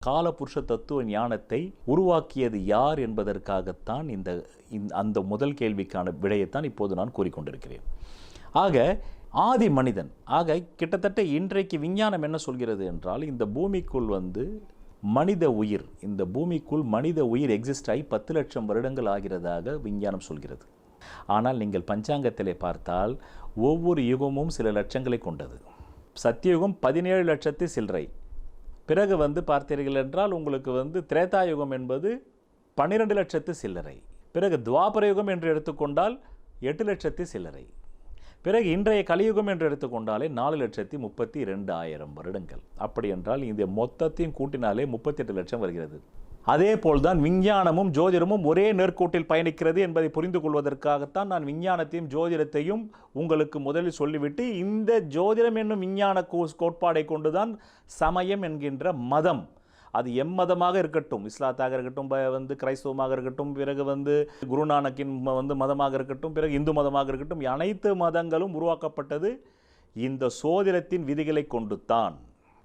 காலபுருஷ தத்துவ ஞானத்தை உருவாக்கியது யார் என்பதற்காகத்தான் அந்த முதல் கேள்விக்கான விடையைத்தான் இப்போது நான் கூறிக்கொண்டிருக்கிறேன். ஆக ஆதி மனிதன், ஆக கிட்டத்தட்ட இன்றைக்கு விஞ்ஞானம் என்ன சொல்கிறது என்றால், இந்த பூமிக்குள் மனித உயிர், இந்த பூமிக்குள் மனித உயிர் எக்ஸிஸ்ட் ஆகி 10 லட்சம் வருடங்கள் ஆகிறதாக விஞ்ஞானம் சொல்கிறது. ஆனால் நீங்கள் பஞ்சாங்கத்திலே பார்த்தால் ஒவ்வொரு யுகமும் சில லட்சங்களை கொண்டது. சத்தியுகம் 17 லட்சத்து சில்லறை. பிறகு பார்த்தீர்கள் என்றால் உங்களுக்கு திரேதா யுகம் என்பது 12 லட்சத்து சில்லறை. பிறகு துவாபர யுகம் என்று எடுத்துக்கொண்டால் 8 லட்சத்து சில்லறை. பிறகு இன்றைய கலியுகம் என்று எடுத்துக்கொண்டாலே 4,32,000 வருடங்கள். அப்படி என்றால் இந்த மொத்தத்தையும் கூட்டினாலே 38 லட்சம் வருகிறது. அதே போல்தான் விஞ்ஞானமும் ஜோதிடமும் ஒரே நேர்கோட்டில் பயணிக்கிறது என்பதை புரிந்து கொள்வதற்காகத்தான் நான் விஞ்ஞானத்தையும் ஜோதிடத்தையும் உங்களுக்கு முதலில் சொல்லிவிட்டு, இந்த ஜோதிடம் என்னும் விஞ்ஞான கோட்பாடை கொண்டுதான் சமயம் என்கின்ற மதம், அது எம்மதமாக இருக்கட்டும், இஸ்லாத்தாக இருக்கட்டும், கிரைஸ்தவமாக இருக்கட்டும், பிறகு குருநானக்கின் மதமாக இருக்கட்டும், பிறகு இந்து மதமாக இருக்கட்டும், அனைத்து மதங்களும் உருவாக்கப்பட்டது இந்த சோதிடத்தின் விதிகளை கொண்டு தான்.